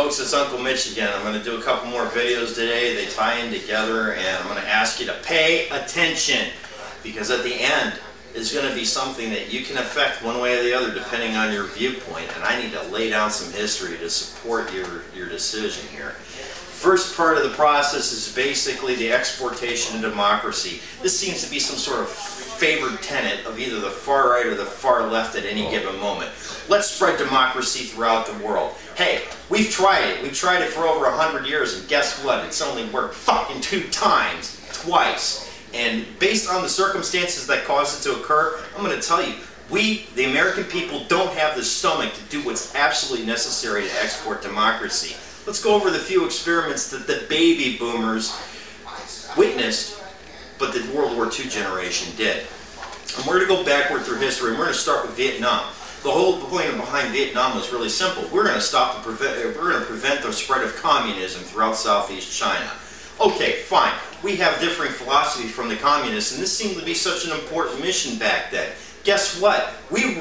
folks, it's Uncle Mitch again. I'm going to do a couple more videos today. They tie in together, and I'm going to ask you to pay attention, because at the end is going to be something that you can affect one way or the other depending on your viewpoint, and I need to lay down some history to support your decision here. First part of the process is basically the exportation of democracy. This seems to be some sort of favored tenet of either the far right or the far left at any given moment. Let's spread democracy throughout the world. Hey, we've tried it. We've tried it for over 100 years, and guess what? It's only worked fucking twice. And based on the circumstances that caused it to occur, I'm going to tell you, we, the American people, don't have the stomach to do what's absolutely necessary to export democracy. Let's go over the few experiments that the baby boomers witnessed, but the World War II generation did. And we're going to go backward through history, and we're going to start with Vietnam. The whole point behind Vietnam was really simple. We're going to prevent the spread of communism throughout Southeast China. Okay, fine. We have differing philosophy from the communists, and this seemed to be such an important mission back then. Guess what? We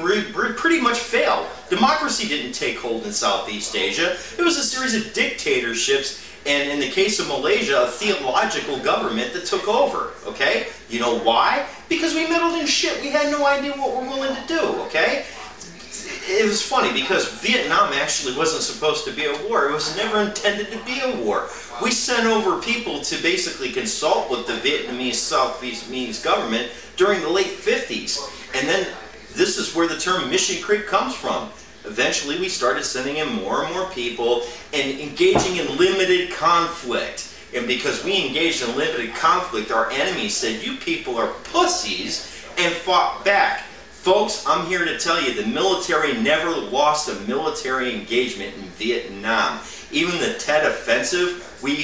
pretty much failed. Democracy didn't take hold in Southeast Asia. It was a series of dictatorships, and in the case of Malaysia, a theological government that took over, okay? You know why? Because we meddled in shit. We had no idea what we're willing to do, okay? It was funny because Vietnam actually wasn't supposed to be a war. It was never intended to be a war. We sent over people to basically consult with the South Vietnamese government during the late 50s. And then this is where the term mission creep comes from. Eventually we started sending in more and more people and engaging in limited conflict. And because we engaged in limited conflict, our enemies said, "You people are pussies," and fought back. Folks, I'm here to tell you the military never lost a military engagement in Vietnam. Even the Tet Offensive,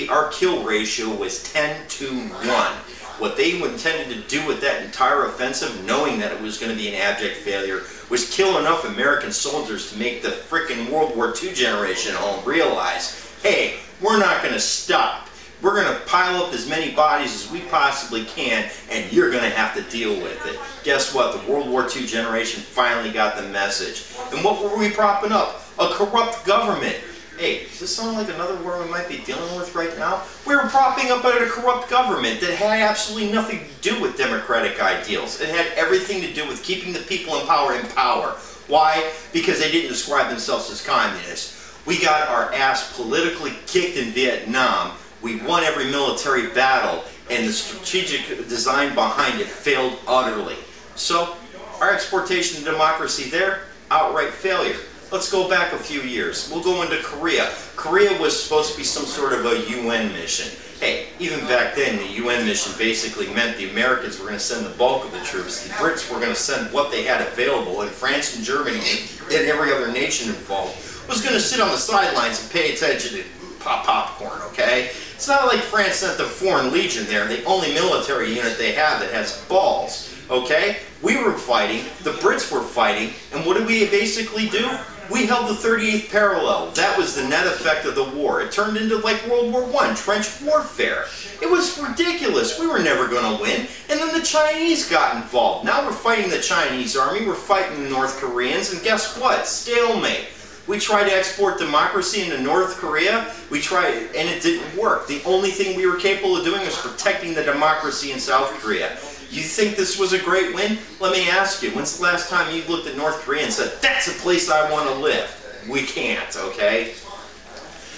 our kill ratio was 10-1. What they intended to do with that entire offensive, knowing that it was going to be an abject failure, was kill enough American soldiers to make the frickin' World War II generation home realize, hey, we're not going to stop. We're going to pile up as many bodies as we possibly can, and you're going to have to deal with it. Guess what? The World War II generation finally got the message. And what were we propping up? A corrupt government. Hey, does this sound like another war we might be dealing with right now? We were propping up a corrupt government that had absolutely nothing to do with democratic ideals. It had everything to do with keeping the people in power in power. Why? Because they didn't describe themselves as communists. We got our ass politically kicked in Vietnam. We won every military battle, and the strategic design behind it failed utterly. So, our exportation of democracy there, outright failure. Let's go back a few years. We'll go into Korea. Korea was supposed to be some sort of a UN mission. Hey, even back then, the UN mission basically meant the Americans were going to send the bulk of the troops. The Brits were going to send what they had available, and France and Germany and every other nation involved was going to sit on the sidelines and pay attention to pop popcorn, okay? It's not like France sent the Foreign Legion there, the only military unit they have that has balls, okay? We were fighting, the Brits were fighting, and what did we basically do? We held the 38th parallel. That was the net effect of the war. It turned into like World War I, trench warfare. It was ridiculous. We were never going to win. And then the Chinese got involved. Now we're fighting the Chinese army, we're fighting the North Koreans, and guess what? Stalemate. We tried to export democracy into North Korea. We tried, and it didn't work. The only thing we were capable of doing was protecting the democracy in South Korea. You think this was a great win? Let me ask you, when's the last time you looked at North Korea and said, that's a place I want to live? We can't, okay?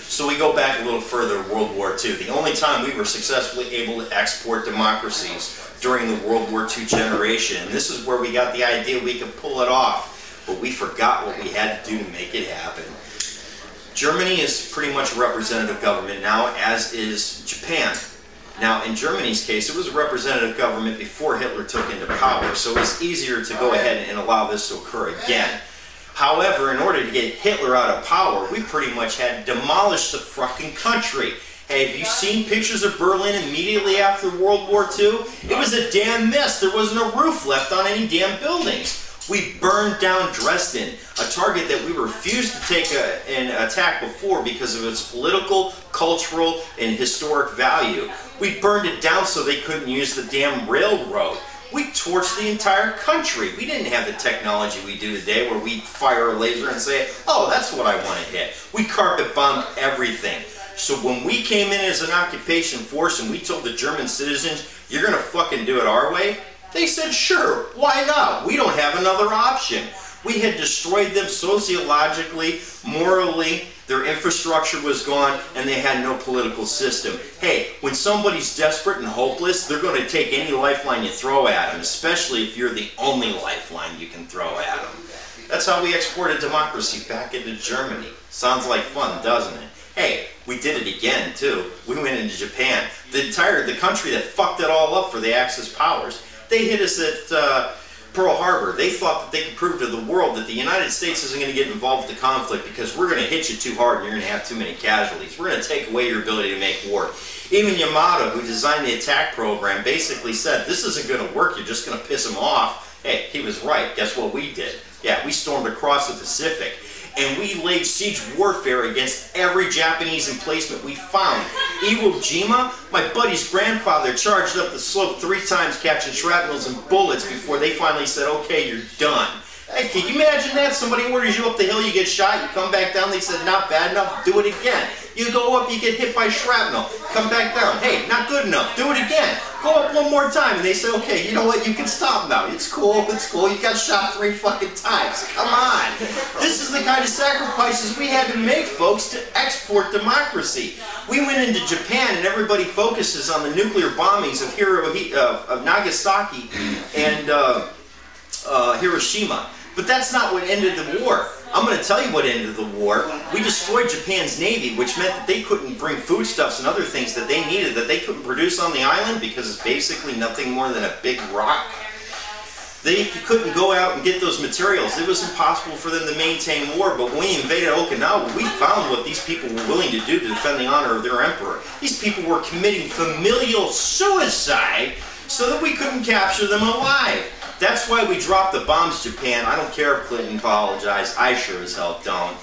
So we go back a little further to World War II. The only time we were successfully able to export democracies during the World War II generation. And this is where we got the idea we could pull it off. But we forgot what we had to do to make it happen. Germany is pretty much a representative government now, as is Japan. Now, in Germany's case, it was a representative government before Hitler took into power, so it was easier to go ahead and allow this to occur again. However, in order to get Hitler out of power, we pretty much had to demolish the fucking country. Hey, have you seen pictures of Berlin immediately after World War II? It was a damn mess. There wasn't a roof left on any damn buildings. We burned down Dresden, a target that we refused to take an attack before because of its political, cultural, and historic value. We burned it down so they couldn't use the damn railroad. We torched the entire country. We didn't have the technology we do today where we fire a laser and say, oh, that's what I want to hit. We carpet bombed everything. So when we came in as an occupation force and we told the German citizens, you're going to fucking do it our way, they said, sure, why not? We don't have another option. We had destroyed them sociologically, morally, their infrastructure was gone, and they had no political system. Hey, when somebody's desperate and hopeless, they're going to take any lifeline you throw at them, especially if you're the only lifeline you can throw at them. That's how we exported democracy back into Germany. Sounds like fun, doesn't it? Hey, we did it again, too. We went into Japan. The country that fucked it all up for the Axis powers. They hit us at Pearl Harbor. They thought that they could prove to the world that the United States isn't going to get involved in the conflict because we're going to hit you too hard and you're going to have too many casualties. We're going to take away your ability to make war. Even Yamato, who designed the attack program, basically said, this isn't going to work, you're just going to piss them off. Hey, he was right. Guess what we did? Yeah, we stormed across the Pacific. And we laid siege warfare against every Japanese emplacement we found. Iwo Jima, my buddy's grandfather charged up the slope 3 times catching shrapnels and bullets before they finally said, okay, you're done. Hey, can you imagine that? Somebody orders you up the hill, you get shot, you come back down, they said, not bad enough, do it again. You go up, you get hit by shrapnel, come back down, hey, not good enough, do it again. Go up one more time, and they say, okay, you know what, you can stop now. It's cool, you got shot 3 fucking times. Come on. This is the kind of sacrifices we had to make, folks, to export democracy. We went into Japan, and everybody focuses on the nuclear bombings of Nagasaki and Hiroshima. But that's not what ended the war. I'm going to tell you what ended the war. We destroyed Japan's navy, which meant that they couldn't bring foodstuffs and other things that they needed that they couldn't produce on the island because it's basically nothing more than a big rock. They couldn't go out and get those materials. It was impossible for them to maintain war, but when we invaded Okinawa, we found what these people were willing to do to defend the honor of their emperor. These people were committing familial suicide so that we couldn't capture them alive. That's why we dropped the bombs, Japan. I don't care if Clinton apologized. I sure as hell don't.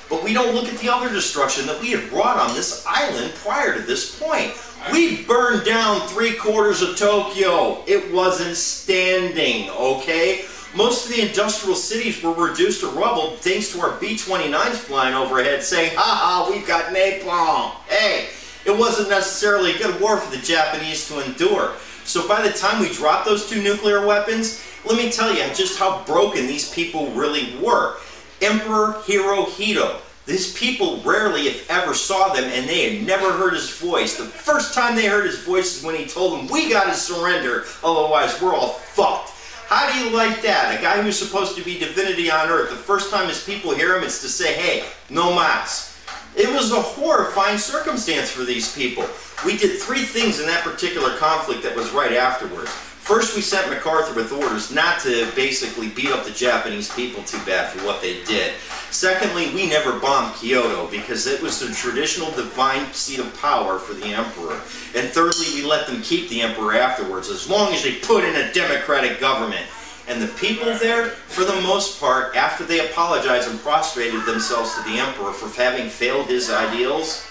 But we don't look at the other destruction that we had brought on this island prior to this point. We burned down 3/4 of Tokyo. It wasn't standing, okay? Most of the industrial cities were reduced to rubble thanks to our B-29s flying overhead saying, ha ha, we've got napalm. Hey, it wasn't necessarily a good war for the Japanese to endure. So by the time we dropped those 2 nuclear weapons, let me tell you just how broken these people really were. Emperor Hirohito. These people rarely, if ever, saw them, and they had never heard his voice. The first time they heard his voice is when he told them, we gotta surrender, otherwise we're all fucked. How do you like that? A guy who's supposed to be divinity on earth, the first time his people hear him, it's to say, hey, no mas. It was a horrifying circumstance for these people. We did 3 things in that particular conflict that was right afterwards. First, we sent MacArthur with orders not to basically beat up the Japanese people too bad for what they did. Secondly, we never bombed Kyoto because it was the traditional divine seat of power for the emperor. And thirdly, we let them keep the emperor afterwards as long as they put in a democratic government. And the people there, for the most part, after they apologized and prostrated themselves to the emperor for having failed his ideals,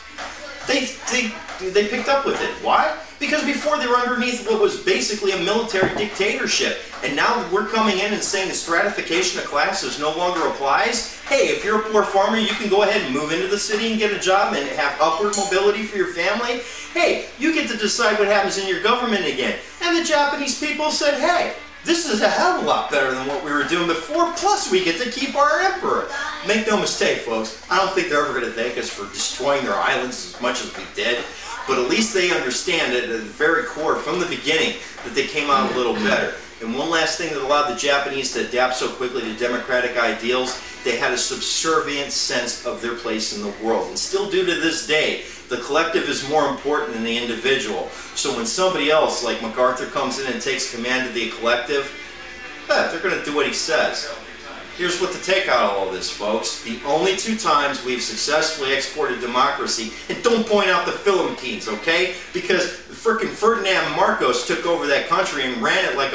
they picked up with it. Why? Because before they were underneath what was basically a military dictatorship. And now we're coming in and saying the stratification of classes no longer applies. Hey, if you're a poor farmer, you can go ahead and move into the city and get a job and have upward mobility for your family. Hey, you get to decide what happens in your government again. And the Japanese people said, hey, this is a hell of a lot better than what we were doing before, plus we get to keep our emperor. Make no mistake, folks, I don't think they're ever going to thank us for destroying their islands as much as we did, but at least they understand at the very core, from the beginning, that they came out a little better. And one last thing that allowed the Japanese to adapt so quickly to democratic ideals, they had a subservient sense of their place in the world. And still do to this day, the collective is more important than the individual. So when somebody else, like MacArthur, comes in and takes command of the collective, they're going to do what he says. Here's what to take out of all this, folks. The only 2 times we've successfully exported democracy, and don't point out the Philippines, okay? Because frickin' Ferdinand Marcos took over that country and ran it like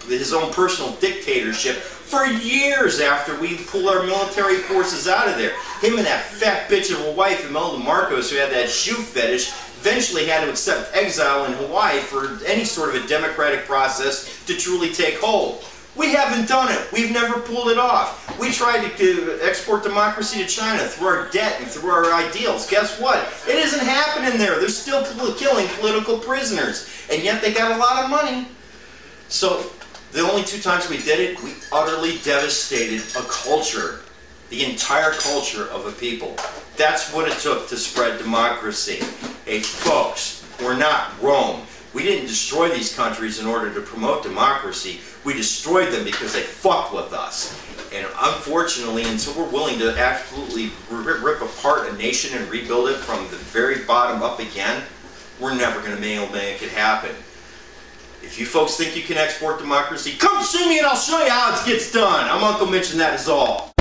his own personal dictatorship for years after we pulled our military forces out of there. Him and that fat bitch of a wife, Imelda Marcos, who had that shoe fetish, eventually had to accept exile in Hawaii for any sort of a democratic process to truly take hold. We haven't done it. We've never pulled it off. We tried to export democracy to China through our debt and through our ideals. Guess what? It isn't happening there. They're still killing political prisoners. And yet they got a lot of money. So the only 2 times we did it, we utterly devastated a culture, the entire culture of a people. That's what it took to spread democracy. Hey folks, we're not Rome. We didn't destroy these countries in order to promote democracy. We destroyed them because they fucked with us. And unfortunately, until we're willing to absolutely rip apart a nation and rebuild it from the very bottom up again, we're never going to be able to make it happen. If you folks think you can export democracy, come see me and I'll show you how it gets done. I'm Uncle Mitch and that is all.